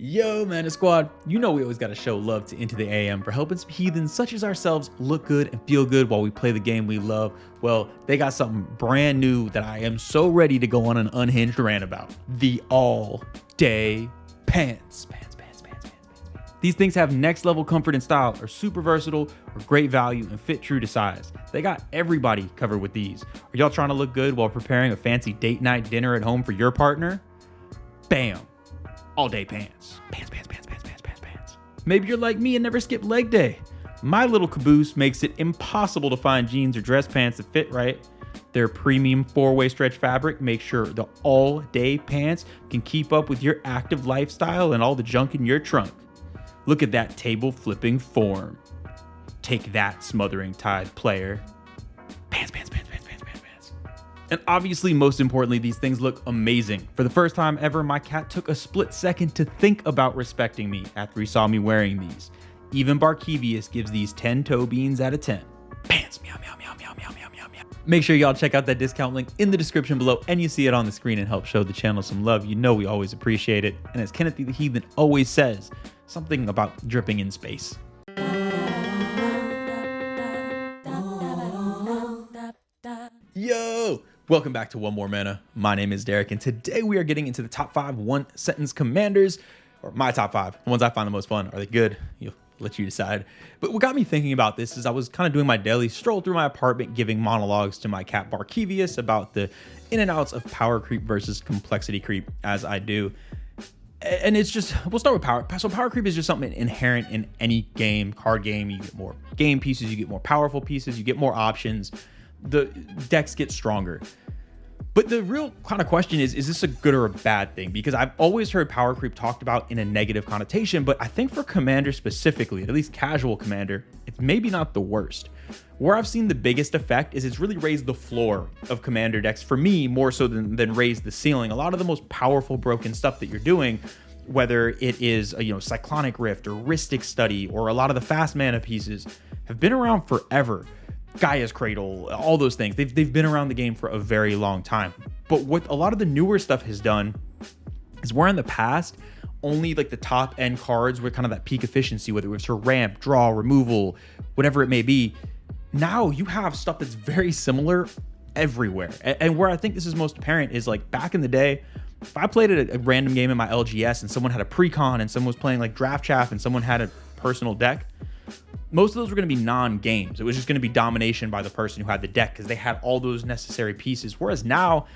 Yo, Mana Squad, you know we always gotta show love to Into the AM for helping some heathens such as ourselves look good and feel good while we play the game we love. Well, they got something brand new that I am so ready to go on an unhinged rant about. The all-day pants. These things have next level comfort and style, are super versatile, are great value, and fit true to size. They got everybody covered with these. Are y'all trying to look good while preparing a fancy date night dinner at home for your partner? Bam. All day pants. Pants. Maybe you're like me and never skip leg day. My little caboose makes it impossible to find jeans or dress pants that fit right. Their premium 4-way stretch fabric makes sure the all day pants can keep up with your active lifestyle and all the junk in your trunk. Look at that table flipping form. Take that, smothering tide player. Pants. And obviously, most importantly, these things look amazing. For the first time ever, my cat took a split second to think about respecting me after he saw me wearing these. Even Barkevius gives these 10 toe beans out of 10. Pants, meow. Make sure y'all check out that discount link in the description below and you see it on the screen and help show the channel some love. You know we always appreciate it. And as Kenneth the Heathen always says, something about dripping in space. Yo! Welcome back to One More Mana. My name is Derik, and today we are getting into the top 5 one-sentence commanders, or my top 5, the ones I find the most fun. Are they good? You'll let you decide. But what got me thinking about this is I was kind of doing my daily stroll through my apartment, giving monologues to my cat Barkevius about the in and outs of power creep versus complexity creep, as I do. And it's just, we'll start with power. So power creep is just something inherent in any game, card game. You get more game pieces, you get more powerful pieces, you get more options. The decks get stronger. But the real kind of question is this a good or a bad thing? Because I've always heard power creep talked about in a negative connotation, but I think for Commander specifically, at least casual Commander, it's maybe not the worst. Where I've seen the biggest effect is it's really raised the floor of Commander decks for me, more so than raised the ceiling. A lot of the most powerful broken stuff that you're doing, whether it is a Cyclonic Rift or Rhystic Study or a lot of the fast mana pieces, have been around forever. Gaia's Cradle, all those things. They've been around the game for a very long time. But what a lot of the newer stuff has done is where in the past, only like the top end cards were kind of that peak efficiency, whether it was for ramp, draw, removal, whatever it may be. Now you have stuff that's very similar everywhere. And where I think this is most apparent is like back in the day, if I played a random game in my LGS and someone had a precon and someone was playing like Draft Chaff and someone had a personal deck, most of those were going to be non-games. It was just going to be domination by the person who had the deck because they had all those necessary pieces. Whereas now,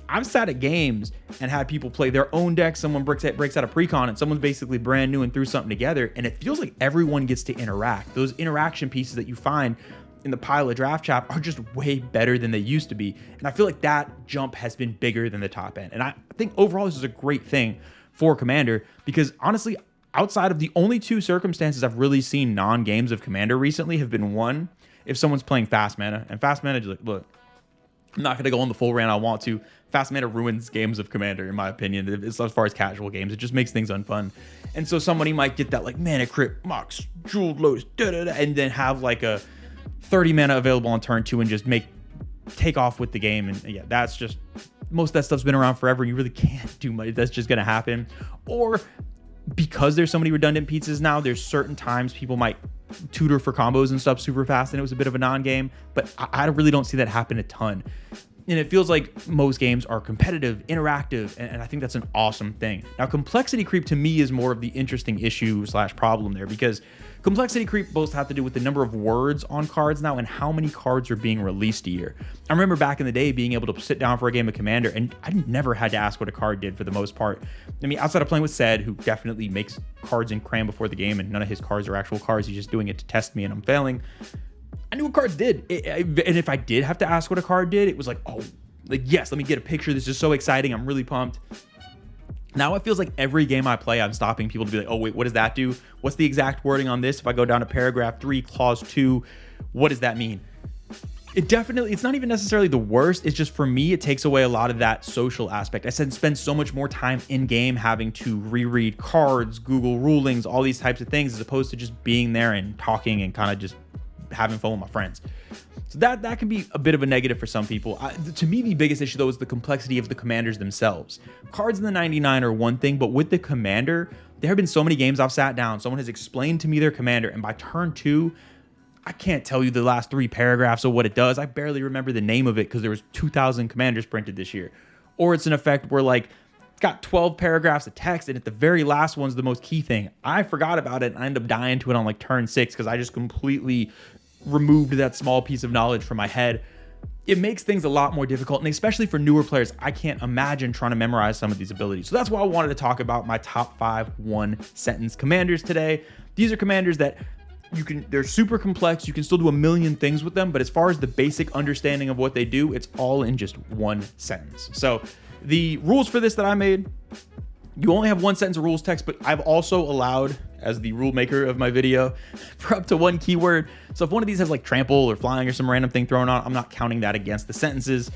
I've sat at games and had people play their own deck. Someone breaks out a precon and someone's basically brand new and threw something together. And it feels like everyone gets to interact. Those interaction pieces that you find in the pile of Draft Chaff are just way better than they used to be. And I feel like that jump has been bigger than the top end. And I think overall this is a great thing for Commander because honestly, outside of the only 2 circumstances I've really seen non-games of Commander recently have been one, if someone's playing fast mana, and fast mana is like, look, I'm not going to go on the full rant I want to. Fast mana ruins games of Commander, in my opinion, as far as casual games. It just makes things unfun. And so somebody might get that like Mana Crypt, Mox, Jeweled Lotus, and then have like a 30 mana available on turn 2 and just take off with the game. And yeah, that's just, most of that stuff's been around forever. You really can't do much. That's just going to happen. Or because there's so many redundant pieces now, there's certain times people might tutor for combos and stuff super fast and it was a bit of a non-game, but I really don't see that happen a ton. And it feels like most games are competitive, interactive, and I think that's an awesome thing. Now, complexity creep to me is more of the interesting issue / problem there because complexity creep both have to do with the number of words on cards now and how many cards are being released a year. I remember back in the day being able to sit down for a game of Commander and I never had to ask what a card did for the most part. I mean, outside of playing with Sed, who definitely makes cards in cram before the game and none of his cards are actual cards, he's just doing it to test me and I'm failing. I knew what cards did. And if I did have to ask what a card did, it was like, oh, like, yes, let me get a picture. This is so exciting. I'm really pumped. Now it feels like every game I play, I'm stopping people to be like, oh, wait, what does that do? What's the exact wording on this? If I go down to paragraph 3, clause 2, what does that mean? It's not even necessarily the worst. It's just for me, it takes away a lot of that social aspect. I spend so much more time in game having to reread cards, Google rulings, all these types of things, as opposed to just being there and talking and kind of just having fun with my friends. So that can be a bit of a negative for some people. To me, the biggest issue, though, is the complexity of the commanders themselves. Cards in the 99 are one thing, but with the commander, There have been so many games I've sat down, someone has explained to me their commander, and by turn 2, I can't tell you the last 3 paragraphs of what it does. I barely remember the name of it because there was 2,000 commanders printed this year. Or it's an effect where like it's got 12 paragraphs of text and at the very last one's the most key thing. I forgot about it and I ended up dying to it on like turn 6 because I just completely removed that small piece of knowledge from my head. It makes things a lot more difficult, and especially for newer players, I can't imagine trying to memorize some of these abilities. So that's why I wanted to talk about my top 5 one-sentence commanders today. These are commanders that they're super complex. You can still do a million things with them, but as far as the basic understanding of what they do, it's all in just one sentence. So the rules for this that I made, you only have 1 sentence of rules text, but I've also allowed, as the rule maker of my video, for up to 1 keyword. So if one of these has like trample or flying or some random thing thrown on, I'm not counting that against the sentences.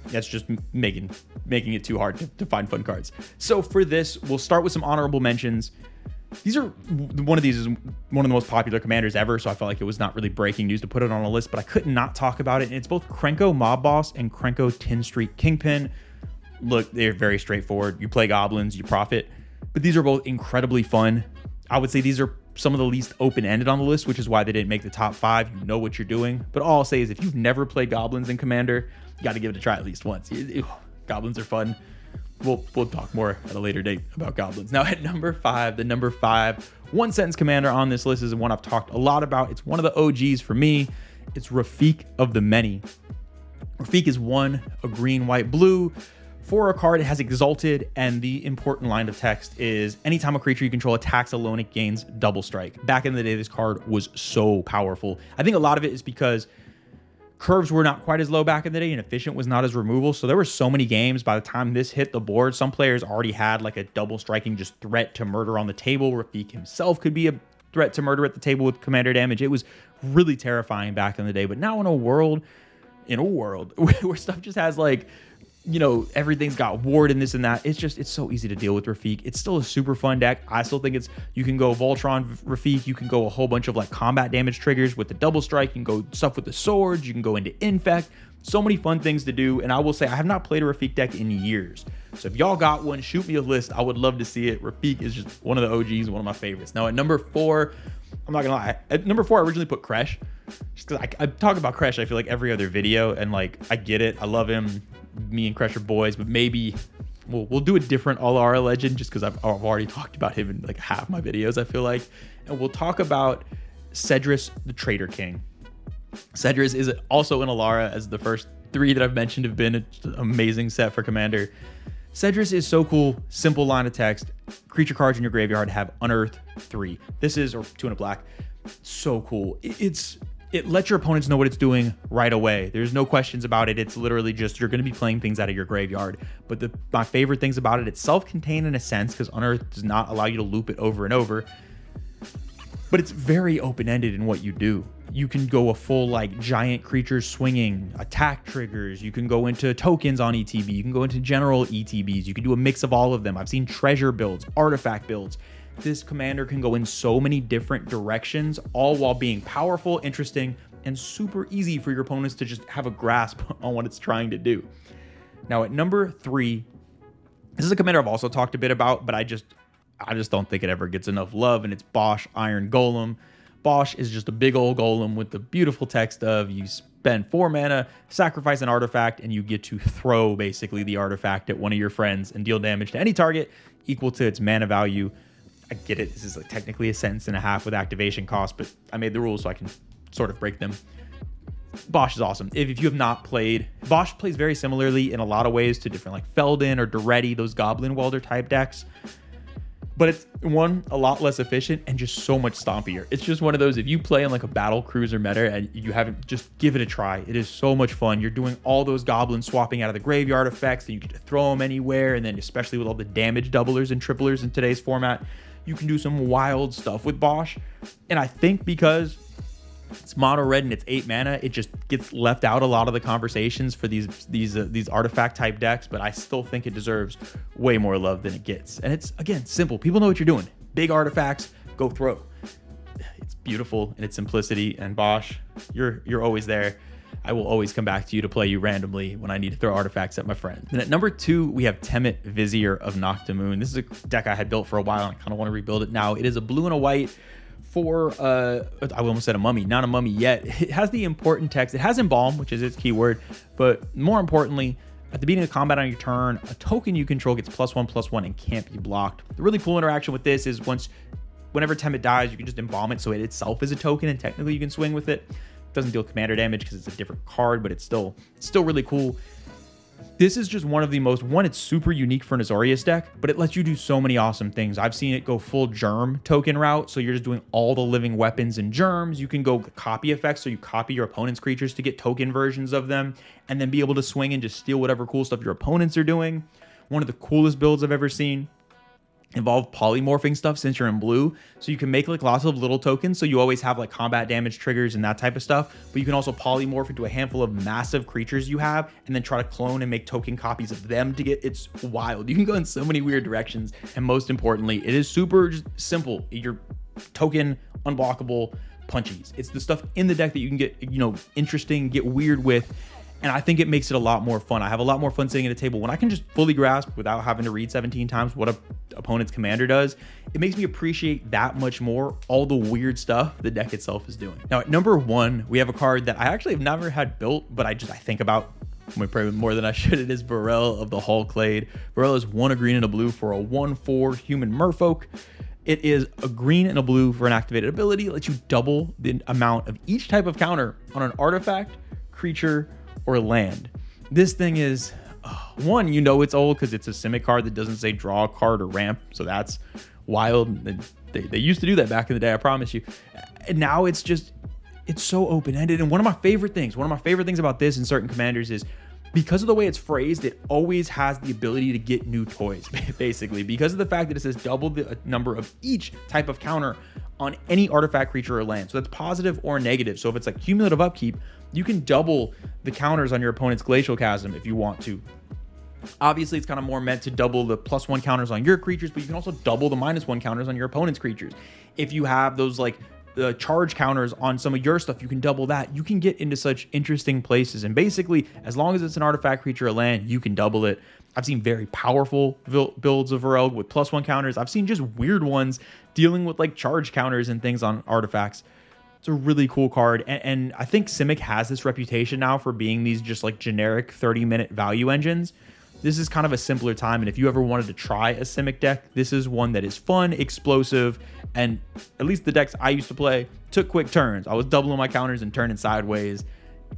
That's just making it too hard to find fun cards. So for this, we'll start with some honorable mentions. One of these is one of the most popular commanders ever, so I felt like it was not really breaking news to put it on a list, but I could not talk about it. And it's both Krenko Mob Boss and Krenko Tin Street Kingpin. Look, they're very straightforward. You play goblins, you profit, but these are both incredibly fun. I would say these are some of the least open-ended on the list, which is why they didn't make the top 5. You know what you're doing. But all I'll say is if you've never played goblins in Commander, you got to give it a try at least once. Goblins are fun. We'll talk more at a later date about goblins. Now at number 5, the number 5 one-sentence commander on this list is one I've talked a lot about. It's one of the OGs for me. It's Rafi of the Many. Rafi is 1, a green, white, blue. For a card, it has Exalted, and the important line of text is anytime a creature you control attacks alone, it gains double strike. Back in the day, this card was so powerful. I think a lot of it is because curves were not quite as low back in the day and efficient was not as removal. So there were so many games by the time this hit the board, some players already had like a double striking just threat to murder on the table. Rafi himself could be a threat to murder at the table with commander damage. It was really terrifying back in the day. But now in a world where stuff just has like, you know, everything's got ward and this and that. It's so easy to deal with Rafi. It's still a super fun deck. I still think you can go Voltron Rafi. You can go a whole bunch of like combat damage triggers with the double strike. You can go stuff with the swords. You can go into infect. So many fun things to do. And I will say I have not played a Rafiq deck in years. So if y'all got one, shoot me a list. I would love to see it. Rafiq is just one of the OGs, one of my favorites. Now at number 4, I'm not gonna lie. At number 4, I originally put Kresh. Just because I talk about Kresh, I feel like every other video, and like I get it. I love him. Me and Kresh are boys, but maybe we'll do a different Alara legend just because I've already talked about him in like half my videos, I feel like. And we'll talk about Sedris, the Traitor King. Sedris is also in Alara, as the first 3 that I've mentioned have been an amazing set for Commander. Sedris is so cool. Simple line of text. Creature cards in your graveyard have Unearth 3. This is, or 2 and a black. So cool. It lets your opponents know what it's doing right away. There's no questions about it. It's literally just, you're going to be playing things out of your graveyard. But my favorite things about it, it's self-contained in a sense because Unearth does not allow you to loop it over and over. But it's very open-ended in what you do. You can go a full like giant creatures swinging, attack triggers. You can go into tokens on ETB. You can go into general ETBs. You can do a mix of all of them. I've seen treasure builds, artifact builds. This commander can go in so many different directions, all while being powerful, interesting, and super easy for your opponents to just have a grasp on what it's trying to do. Now at number 3, this is a commander I've also talked a bit about, but I just don't think it ever gets enough love, and it's Bosh Iron Golem. Bosh is just a big old golem with the beautiful text of you spend 4 mana, sacrifice an artifact, and you get to throw basically the artifact at one of your friends and deal damage to any target equal to its mana value. I get it. This is like technically a sentence and a half with activation cost, but I made the rules so I can sort of break them. Bosh is awesome. If you have not played, Bosh plays very similarly in a lot of ways to different like Felden or Duretti, those Goblin Welder type decks. But it's a lot less efficient and just so much stompier. It's just one of those, if you play in like a battle cruiser meta and you haven't, just give it a try. It is so much fun. You're doing all those goblins swapping out of the graveyard effects, and you get to throw them anywhere. And then especially with all the damage doublers and triplers in today's format, you can do some wild stuff with Bosh. And I think because it's mono red and it's 8 mana, it just gets left out a lot of the conversations for these artifact type decks, but I still think it deserves way more love than it gets. And it's, again, simple. People know what you're doing. Big artifacts, go throw. It's beautiful in its simplicity, and Bosh, you're always there. I will always come back to you to play you randomly when I need to throw artifacts at my friend. Then at number 2, we have Temmet, Vizier of Naktamun. This is a deck I had built for a while, and I kind of want to rebuild it now. It is a blue and a white for, I almost said a mummy, not a mummy yet. It has the important text. It has Embalm, which is its keyword, but more importantly, at the beginning of combat on your turn, a token you control gets +1/+1 and can't be blocked. The really cool interaction with this is whenever Temmet dies, you can just embalm it so it itself is a token, and technically you can swing with it. It doesn't deal commander damage because it's a different card, but it's still really cool. This is just one of the most, it's super unique for an Azorius deck, but it lets you do so many awesome things. I've seen it go full germ token route, so you're just doing all the living weapons and germs. You can go copy effects, so you copy your opponent's creatures to get token versions of them, and then be able to swing and just steal whatever cool stuff your opponents are doing. One of the coolest builds I've ever seen involve polymorphing stuff since you're in blue, so you can make like lots of little tokens, so you always have like combat damage triggers and that type of stuff, but you can also polymorph into a handful of massive creatures you have and then try to clone and make token copies of them to get, it's wild. You can go in so many weird directions, and most importantly, it is super just simple. Your token unblockable punchies. It's the stuff in the deck that you can get, interesting, get weird with. And I think it makes it a lot more fun. I have a lot more fun sitting at a table when I can just fully grasp without having to read 17 times what a opponent's commander does. It makes me appreciate that much more all the weird stuff the deck itself is doing. Now at number 1, we have a card that I actually have never had built, but I think about probably more than I should. It is Vorel of the Hull Clade. Vorel is 1 a green and a blue for a 1/4 human merfolk. It is a green and a blue for an activated ability. It lets you double the amount of each type of counter on an artifact, creature, or land. This thing is, one, it's old because it's a Simic card that doesn't say draw a card or ramp, so that's wild. They used to do that back in the day, I promise you. And now it's so open-ended. And one of my favorite things about this in certain commanders is because of the way it's phrased, it always has the ability to get new toys, basically. Because of the fact that it says double the number of each type of counter on any artifact, creature, or land. So that's positive or negative. So if it's like cumulative upkeep, you can double the counters on your opponent's Glacial Chasm if you want to. Obviously, it's kind of more meant to double the +1 counters on your creatures, but you can also double the -1 counters on your opponent's creatures. If you have those like the charge counters on some of your stuff, you can double that. You can get into such interesting places, and basically, as long as it's an artifact, creature, or land, you can double it. I've seen very powerful builds of Vorel with +1 counters. I've seen just weird ones dealing with like charge counters and things on artifacts. It's a really cool card, and I think Simic has this reputation now for being these just like generic 30-minute value engines. This is kind of a simpler time, and if you ever wanted to try a Simic deck, this is one that is fun, explosive, and at least the decks I used to play took quick turns. I was doubling my counters and turning sideways.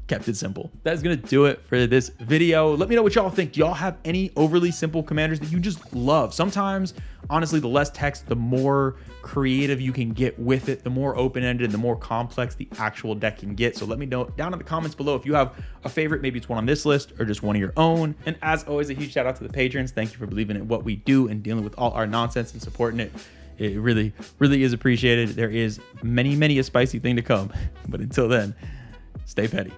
Kept it simple. That's gonna do it for this video. Let me know what y'all think. Do y'all have any overly simple commanders that you just love? Sometimes, honestly, the less text, the more creative you can get with it, the more open-ended, the more complex the actual deck can get. So let me know down in the comments below if you have a favorite, maybe it's one on this list or just one of your own. And as always, a huge shout out to the patrons. Thank you for believing in what we do and dealing with all our nonsense and supporting it. It really, really is appreciated. There is many a spicy thing to come. But until then, stay petty.